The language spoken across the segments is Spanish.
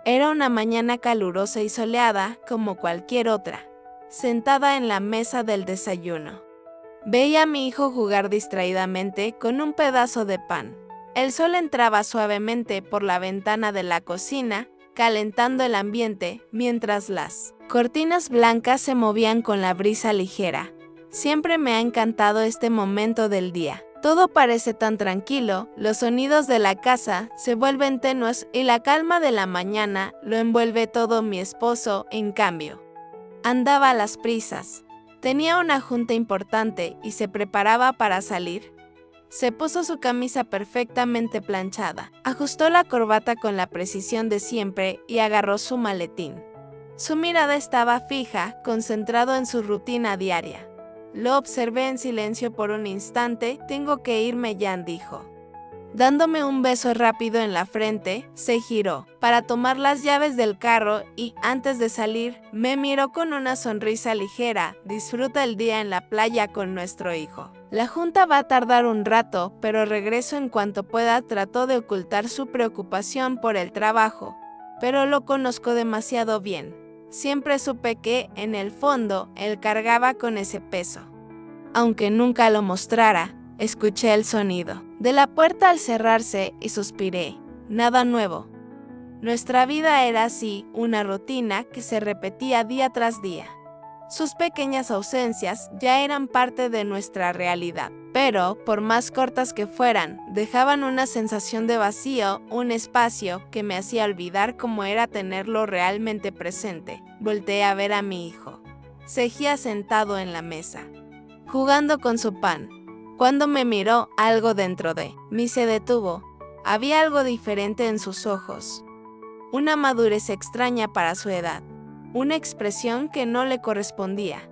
Era una mañana calurosa y soleada como cualquier otra, sentada en la mesa del desayuno. Veía a mi hijo jugar distraídamente con un pedazo de pan. El sol entraba suavemente por la ventana de la cocina, calentando el ambiente, mientras las cortinas blancas se movían con la brisa ligera. Siempre me ha encantado este momento del día. Todo parece tan tranquilo, los sonidos de la casa se vuelven tenues y la calma de la mañana lo envuelve todo. Mi esposo, en cambio, andaba a las prisas. Tenía una junta importante y se preparaba para salir. Se puso su camisa perfectamente planchada, ajustó la corbata con la precisión de siempre y agarró su maletín. Su mirada estaba fija, concentrado en su rutina diaria. Lo observé en silencio por un instante. Tengo que irme ya, dijo. Dándome un beso rápido en la frente, se giró para tomar las llaves del carro y, antes de salir, me miró con una sonrisa ligera. Disfruta el día en la playa con nuestro hijo. La junta va a tardar un rato, pero regreso en cuanto pueda. Trató de ocultar su preocupación por el trabajo, pero lo conozco demasiado bien. Siempre supe que, en el fondo, él cargaba con ese peso. Aunque nunca lo mostrara, escuché el sonido de la puerta al cerrarse y suspiré. Nada nuevo. Nuestra vida era así, una rutina que se repetía día tras día. Sus pequeñas ausencias ya eran parte de nuestra realidad, pero, por más cortas que fueran, dejaban una sensación de vacío, un espacio que me hacía olvidar cómo era tenerlo realmente presente. Volteé a ver a mi hijo. Seguía sentado en la mesa, jugando con su pan. Cuando me miró, algo dentro de mí se detuvo. Había algo diferente en sus ojos. Una madurez extraña para su edad. Una expresión que no le correspondía.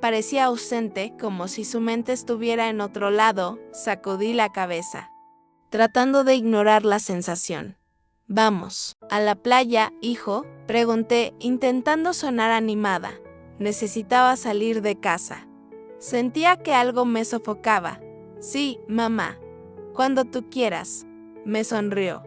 Parecía ausente, como si su mente estuviera en otro lado. Sacudí la cabeza, tratando de ignorar la sensación. «¿Vamos a la playa, hijo?», pregunté, intentando sonar animada. Necesitaba salir de casa. Sentía que algo me sofocaba. «Sí, mamá, cuando tú quieras», me sonrió.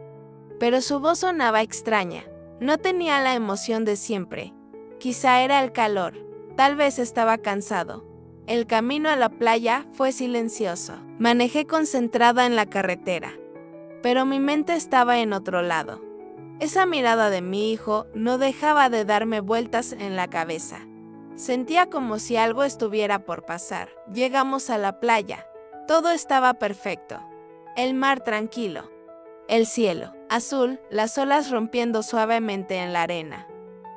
Pero su voz sonaba extraña. No tenía la emoción de siempre. Quizá era el calor. Tal vez estaba cansado. El camino a la playa fue silencioso. Manejé concentrada en la carretera, pero mi mente estaba en otro lado. Esa mirada de mi hijo no dejaba de darme vueltas en la cabeza. Sentía como si algo estuviera por pasar. Llegamos a la playa. Todo estaba perfecto. El mar tranquilo. El cielo azul, las olas rompiendo suavemente en la arena.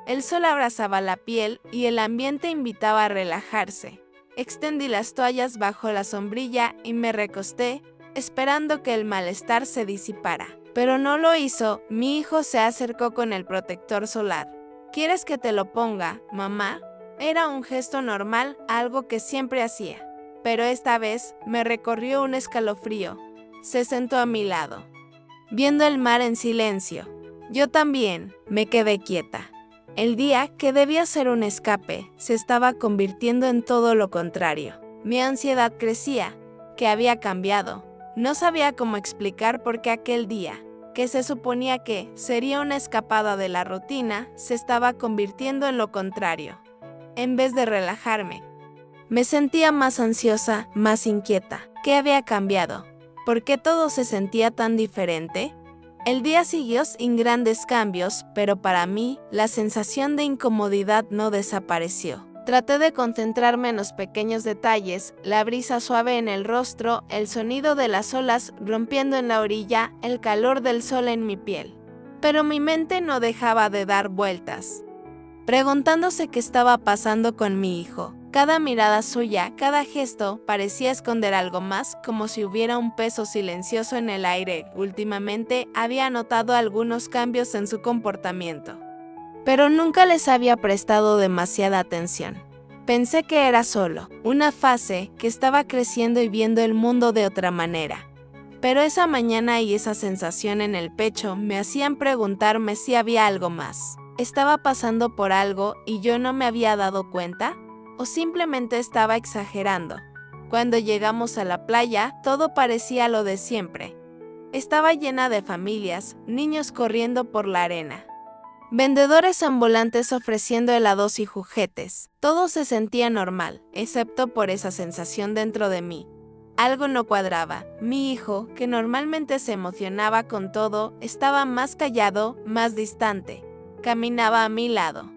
El sol abrazaba la piel y el ambiente invitaba a relajarse. Extendí las toallas bajo la sombrilla y me recosté, esperando que el malestar se disipara. Pero no lo hizo. Mi hijo se acercó con el protector solar. «¿Quieres que te lo ponga, mamá?». Era un gesto normal, algo que siempre hacía. Pero esta vez me recorrió un escalofrío. Se sentó a mi lado, viendo el mar en silencio. Yo también me quedé quieta. El día, que debía ser un escape, se estaba convirtiendo en todo lo contrario. Mi ansiedad crecía. ¿Qué había cambiado? No sabía cómo explicar por qué aquel día, que se suponía que sería una escapada de la rutina, se estaba convirtiendo en lo contrario. En vez de relajarme, me sentía más ansiosa, más inquieta. ¿Qué había cambiado? ¿Por qué todo se sentía tan diferente? El día siguió sin grandes cambios, pero para mí, la sensación de incomodidad no desapareció. Traté de concentrarme en los pequeños detalles, la brisa suave en el rostro, el sonido de las olas rompiendo en la orilla, el calor del sol en mi piel. Pero mi mente no dejaba de dar vueltas, preguntándose qué estaba pasando con mi hijo. Cada mirada suya, cada gesto, parecía esconder algo más, como si hubiera un peso silencioso en el aire. Últimamente había notado algunos cambios en su comportamiento, pero nunca les había prestado demasiada atención. Pensé que era solo una fase, que estaba creciendo y viendo el mundo de otra manera. Pero esa mañana y esa sensación en el pecho me hacían preguntarme si había algo más. ¿Estaba pasando por algo y yo no me había dado cuenta? ¿O simplemente estaba exagerando? Cuando llegamos a la playa, todo parecía lo de siempre. Estaba llena de familias, niños corriendo por la arena. Vendedores ambulantes ofreciendo helados y juguetes. Todo se sentía normal, excepto por esa sensación dentro de mí. Algo no cuadraba. Mi hijo, que normalmente se emocionaba con todo, estaba más callado, más distante. Caminaba a mi lado,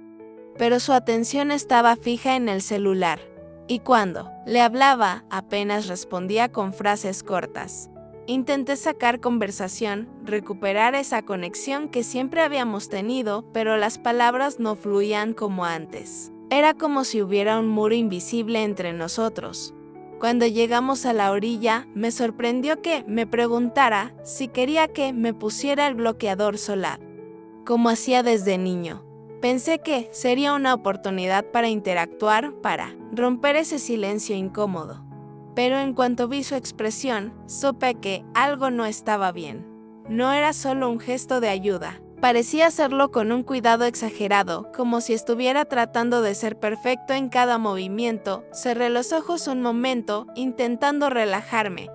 pero su atención estaba fija en el celular. Y cuando le hablaba, apenas respondía con frases cortas. Intenté sacar conversación, recuperar esa conexión que siempre habíamos tenido, pero las palabras no fluían como antes. Era como si hubiera un muro invisible entre nosotros. Cuando llegamos a la orilla, me sorprendió que me preguntara si quería que me pusiera el bloqueador solar, como hacía desde niño. Pensé que sería una oportunidad para interactuar, para romper ese silencio incómodo. Pero en cuanto vi su expresión, supe que algo no estaba bien. No era solo un gesto de ayuda. Parecía hacerlo con un cuidado exagerado, como si estuviera tratando de ser perfecto en cada movimiento. Cerré los ojos un momento, intentando relajarme,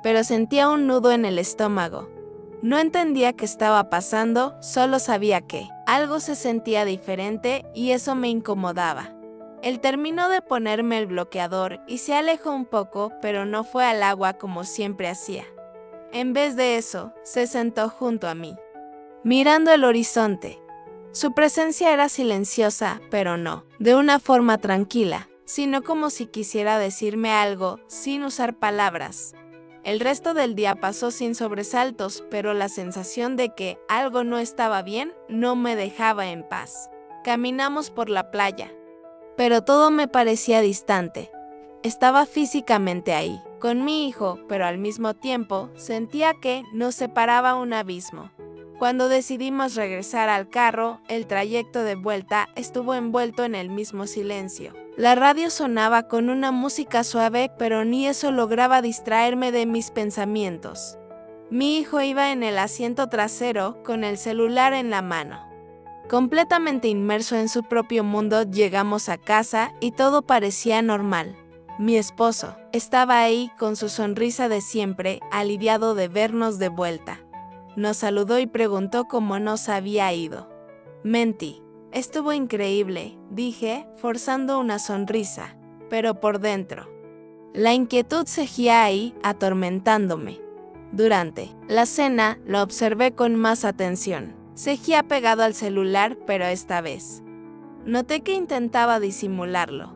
pero sentía un nudo en el estómago. No entendía qué estaba pasando, solo sabía que algo se sentía diferente y eso me incomodaba. Él terminó de ponerme el bloqueador y se alejó un poco, pero no fue al agua como siempre hacía. En vez de eso, se sentó junto a mí, mirando el horizonte. Su presencia era silenciosa, pero no de una forma tranquila, sino como si quisiera decirme algo sin usar palabras. El resto del día pasó sin sobresaltos, pero la sensación de que algo no estaba bien no me dejaba en paz. Caminamos por la playa, pero todo me parecía distante. Estaba físicamente ahí, con mi hijo, pero al mismo tiempo sentía que nos separaba un abismo. Cuando decidimos regresar al carro, el trayecto de vuelta estuvo envuelto en el mismo silencio. La radio sonaba con una música suave, pero ni eso lograba distraerme de mis pensamientos. Mi hijo iba en el asiento trasero, con el celular en la mano. Completamente inmerso en su propio mundo, llegamos a casa y todo parecía normal. Mi esposo estaba ahí con su sonrisa de siempre, aliviado de vernos de vuelta. Nos saludó y preguntó cómo nos había ido. Mentí. Estuvo increíble, dije, forzando una sonrisa, pero por dentro. La inquietud seguía ahí, atormentándome. Durante la cena, lo observé con más atención. Seguía pegado al celular, pero esta vez noté que intentaba disimularlo.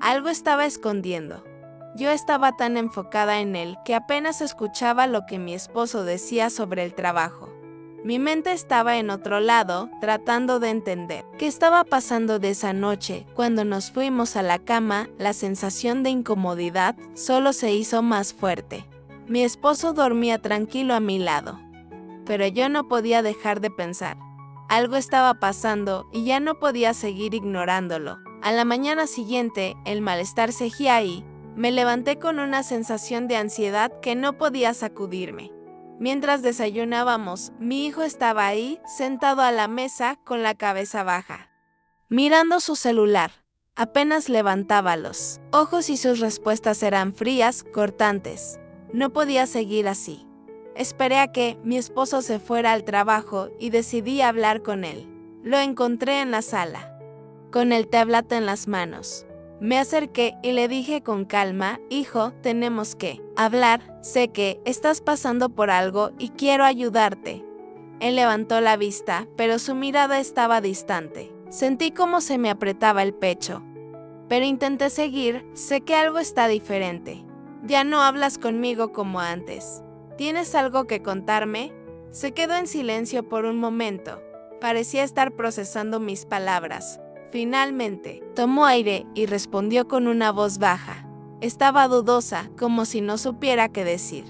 Algo estaba escondiendo. Yo estaba tan enfocada en él que apenas escuchaba lo que mi esposo decía sobre el trabajo. Mi mente estaba en otro lado, tratando de entender qué estaba pasando de esa noche. Cuando nos fuimos a la cama, la sensación de incomodidad solo se hizo más fuerte. Mi esposo dormía tranquilo a mi lado, pero yo no podía dejar de pensar. Algo estaba pasando y ya no podía seguir ignorándolo. A la mañana siguiente, el malestar seguía ahí. Me levanté con una sensación de ansiedad que no podía sacudirme. Mientras desayunábamos, mi hijo estaba ahí, sentado a la mesa con la cabeza baja, mirando su celular. Apenas levantaba los ojos y sus respuestas eran frías, cortantes. No podía seguir así. Esperé a que mi esposo se fuera al trabajo y decidí hablar con él. Lo encontré en la sala, con el tablet en las manos. Me acerqué y le dije con calma: hijo, tenemos que hablar. Sé que estás pasando por algo y quiero ayudarte. Él levantó la vista, pero su mirada estaba distante. Sentí cómo se me apretaba el pecho, pero intenté seguir. Sé que algo está diferente. Ya no hablas conmigo como antes. ¿Tienes algo que contarme? Se quedó en silencio por un momento. Parecía estar procesando mis palabras. Finalmente, tomó aire y respondió con una voz baja. Estaba dudosa, como si no supiera qué decir.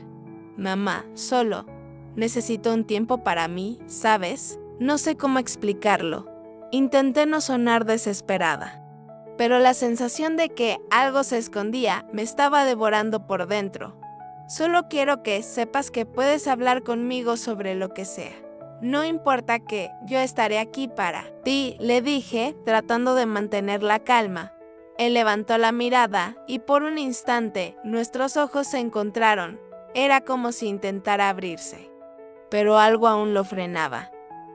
Mamá, solo necesito un tiempo para mí, ¿sabes? No sé cómo explicarlo. Intenté no sonar desesperada, pero la sensación de que algo se escondía me estaba devorando por dentro. Solo quiero que sepas que puedes hablar conmigo sobre lo que sea. No importa que yo estaré aquí para ti, le dije, tratando de mantener la calma. Él levantó la mirada y por un instante nuestros ojos se encontraron. Era como si intentara abrirse, pero algo aún lo frenaba.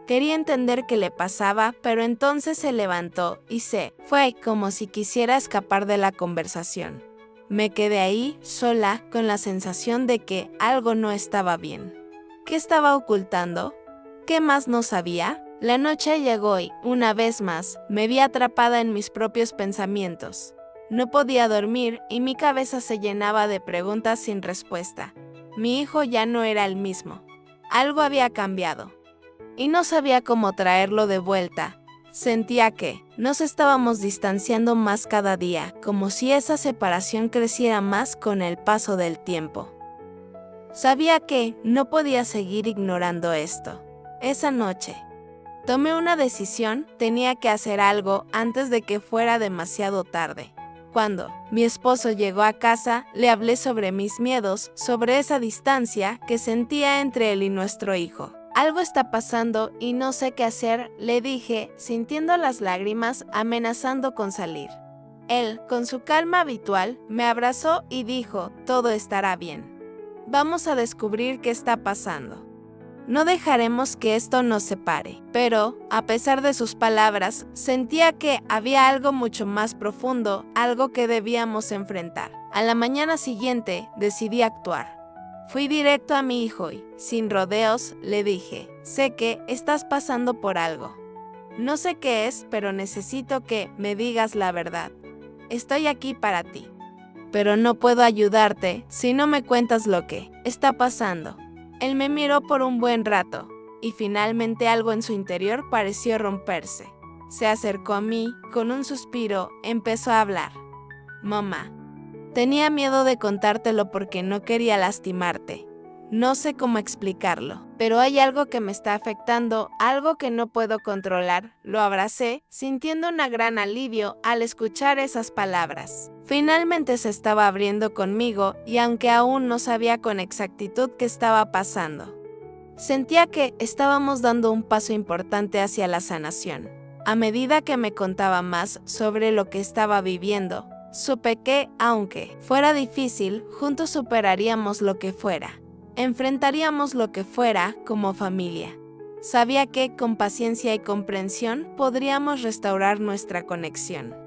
Quería entender qué le pasaba, pero entonces se levantó y se fue como si quisiera escapar de la conversación. Me quedé ahí, sola, con la sensación de que algo no estaba bien. ¿Qué estaba ocultando? ¿Qué más no sabía? La noche llegó y, una vez más, me vi atrapada en mis propios pensamientos. No podía dormir y mi cabeza se llenaba de preguntas sin respuesta. Mi hijo ya no era el mismo. Algo había cambiado. Y no sabía cómo traerlo de vuelta. Sentía que nos estábamos distanciando más cada día, como si esa separación creciera más con el paso del tiempo. Sabía que no podía seguir ignorando esto. Esa noche, tomé una decisión, tenía que hacer algo antes de que fuera demasiado tarde. Cuando mi esposo llegó a casa, le hablé sobre mis miedos, sobre esa distancia que sentía entre él y nuestro hijo. Algo está pasando y no sé qué hacer, le dije, sintiendo las lágrimas, amenazando con salir. Él, con su calma habitual, me abrazó y dijo, todo estará bien. Vamos a descubrir qué está pasando. No dejaremos que esto nos separe. Pero, a pesar de sus palabras, sentía que había algo mucho más profundo, algo que debíamos enfrentar. A la mañana siguiente, decidí actuar. Fui directo a mi hijo y, sin rodeos, le dije, sé que estás pasando por algo. No sé qué es, pero necesito que me digas la verdad. Estoy aquí para ti. Pero no puedo ayudarte si no me cuentas lo que está pasando. Él me miró por un buen rato, y finalmente algo en su interior pareció romperse. Se acercó a mí, con un suspiro, empezó a hablar. Mamá. Tenía miedo de contártelo porque no quería lastimarte. No sé cómo explicarlo, pero hay algo que me está afectando, algo que no puedo controlar. Lo abracé, sintiendo un gran alivio al escuchar esas palabras. Finalmente se estaba abriendo conmigo y aunque aún no sabía con exactitud qué estaba pasando, sentía que estábamos dando un paso importante hacia la sanación. A medida que me contaba más sobre lo que estaba viviendo, supe que, aunque fuera difícil, juntos superaríamos lo que fuera. Enfrentaríamos lo que fuera como familia. Sabía que, con paciencia y comprensión, podríamos restaurar nuestra conexión.